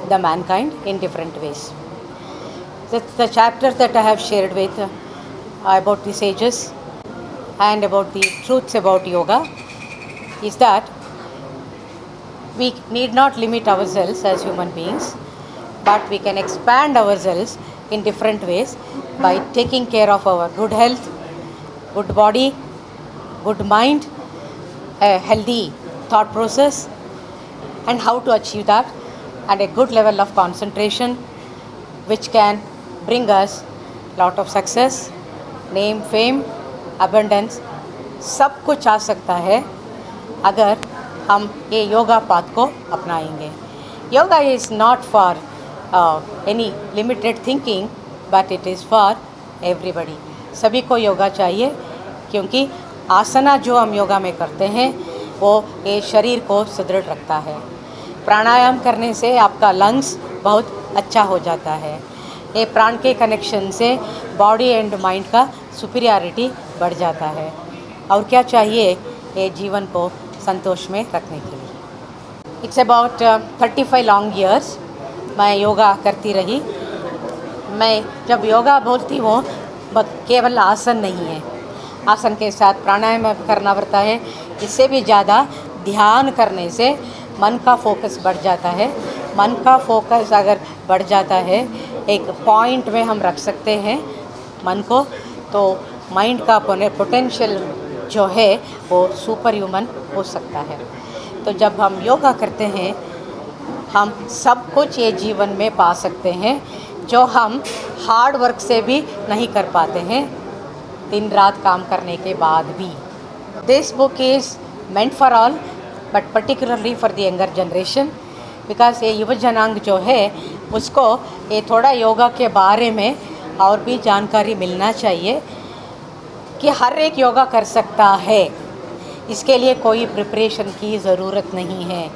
the mankind in different ways. The chapters that I have shared with about the sages and about the truths about yoga is that we need not limit ourselves as human beings, but we can expand ourselves in different ways by taking care of our good health, good body, good mind, a healthy thought process, and how to achieve that, and a good level of concentration which can bring us lot of success, name, fame, abundance. सब कुछ आ सकता है अगर हम ये yoga path को अपनाएंगे. Yoga is not for any limited thinking, but it is for everybody. सभी को योगा चाहिए, क्योंकि आसना जो हम योगा में करते हैं वो ये शरीर को सुदृढ़ रखता है. प्राणायाम करने से आपका लंग्स बहुत अच्छा हो जाता है. ये प्राण के कनेक्शन से बॉडी एंड माइंड का सुपीरियरिटी बढ़ जाता है. और क्या चाहिए ये जीवन को संतोष में रखने के लिए. इट्स अबाउट 35 लॉन्ग ईयर्स मैं योगा करती रही. मैं जब योगा बोलती हूँ केवल आसन नहीं है, आसन के साथ प्राणायाम करना पड़ता है. इससे भी ज़्यादा ध्यान करने से मन का फोकस बढ़ जाता है. मन का फोकस अगर बढ़ जाता है, एक पॉइंट में हम रख सकते हैं मन को, तो माइंड का पोटेंशियल जो है वो सुपर ह्यूमन हो सकता है. तो जब हम योगा करते हैं हम सब कुछ ये जीवन में पा सकते हैं जो हम हार्ड वर्क से भी नहीं कर पाते हैं, दिन रात काम करने के बाद भी. This book is meant for all, but particularly for the younger generation, because ये युवा जनांग जो है उसको ये थोड़ा योगा के बारे में और भी जानकारी मिलना चाहिए कि हर एक योगा कर सकता है. इसके लिए कोई प्रिपरेशन की ज़रूरत नहीं है.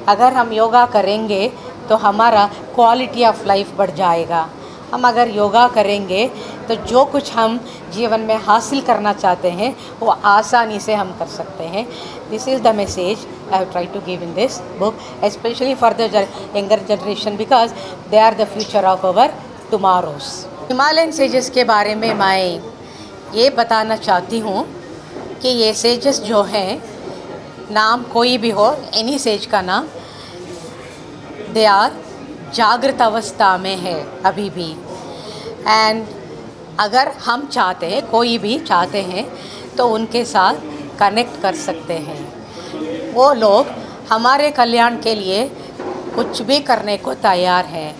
अगर हम योगा करेंगे तो हमारा क्वालिटी ऑफ लाइफ बढ़ जाएगा. हम अगर योगा करेंगे तो जो कुछ हम जीवन में हासिल करना चाहते हैं वो आसानी से हम कर सकते हैं. This is the message I have try to give in this book, specially for the younger generation, because they are the future of our tomorrows. Himalayan sages के बारे में मैं ये बताना चाहती हूँ कि ये सेजेस जो हैं, नाम कोई भी हो, एनी सेज का नाम, दे आर जागृत अवस्था में है अभी भी. एंड अगर हम चाहते हैं, कोई भी चाहते हैं, तो उनके साथ कनेक्ट कर सकते हैं. वो लोग हमारे कल्याण के लिए कुछ भी करने को तैयार हैं.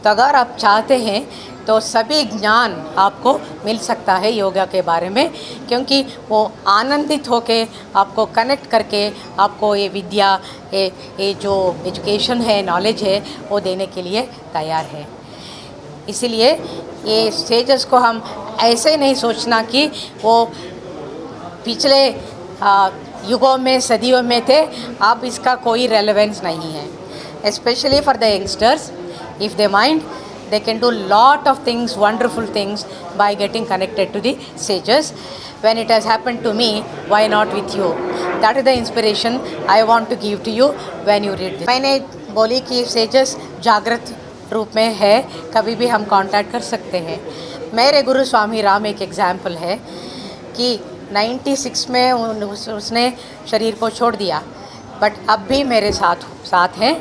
तो अगर आप चाहते हैं तो सभी ज्ञान आपको मिल सकता है योगा के बारे में, क्योंकि वो आनंदित होके आपको कनेक्ट करके आपको ये विद्या, ये जो एजुकेशन है, नॉलेज है, वो देने के लिए तैयार है. इसीलिए ये सेजेस को हम ऐसे नहीं सोचना कि वो पिछले युगों में, सदियों में थे, अब इसका कोई रेलेवेंस नहीं है. Specially for the youngsters, if they mind, they can do lot of things, wonderful things, by getting connected to the sages. When it has happened to me, why not with you? That is the inspiration I want to give to you when you read this. मैंने बोली कि sages जागृत रूप में है, कभी भी हम कांटेक्ट कर सकते हैं. मेरे गुरु स्वामी राम एक एग्जाम्पल है कि 96 में उसने शरीर को छोड़ दिया, बट अब भी मेरे साथ हैं.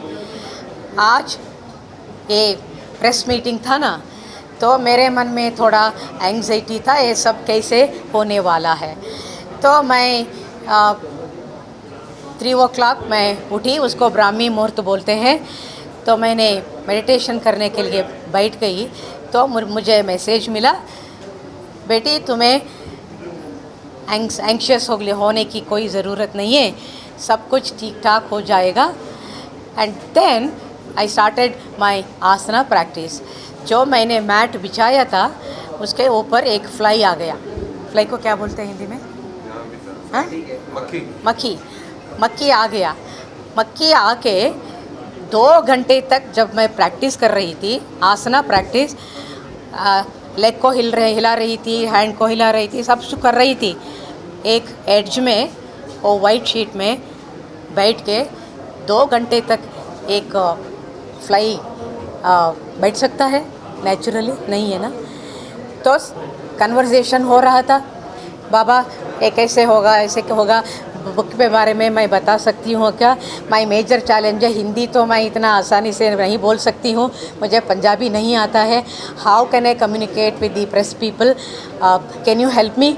आज ये प्रेस मीटिंग था ना, तो मेरे मन में थोड़ा एंग्जाइटी था, ये सब कैसे होने वाला है. तो मैं 3 o'clock मैं उठी, उसको ब्राह्मी मुहूर्त बोलते हैं. तो मैंने मेडिटेशन करने के लिए बैठ गई, तो मुझे मैसेज मिला, बेटी तुम्हें एंग्शियस होने की कोई ज़रूरत नहीं है, सब कुछ ठीक ठाक हो जाएगा. And then I started my asana practice. जो मैंने मैट बिछाया था उसके ऊपर एक फ्लाई आ गया. फ्लाई को क्या बोलते हैं हिंदी में? हाँ, मक्खी आ गया. मक्खी आके 2 घंटे तक जब मैं प्रैक्टिस कर रही थी, आसना प्रैक्टिस, लेग को हिला रही थी, हैंड को हिला रही थी, सब कर रही थी. एक एड्ज में वो वाइट शीट में बैठ के 2 घंटे तक एक फ्लाई बैठ सकता है नेचुरली, नहीं है ना। तो कन्वर्सेशन हो रहा था, बाबा ये कैसे होगा, ऐसे क्या होगा, बुक के बारे में मैं बता सकती हूँ क्या। माई मेजर चैलेंज है, हिंदी तो मैं इतना आसानी से नहीं बोल सकती हूँ, मुझे पंजाबी नहीं आता है। How can I communicate with the press people, can you help me,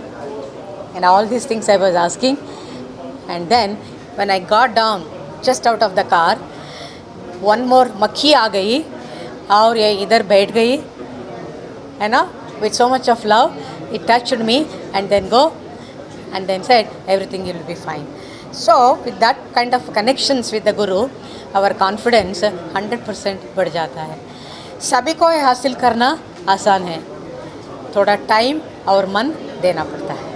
and all this things I was asking. And then when I got down just out of the car, one more मक्खी आ गई और ये इधर बैठ गई, है ना, with so much of love. It touched me and then go and then said everything will be fine. So with that kind of connections with the Guru, our confidence 100% बढ़ जाता है। सभी को ये हासिल करना आसान है, थोड़ा टाइम और मन देना पड़ता है।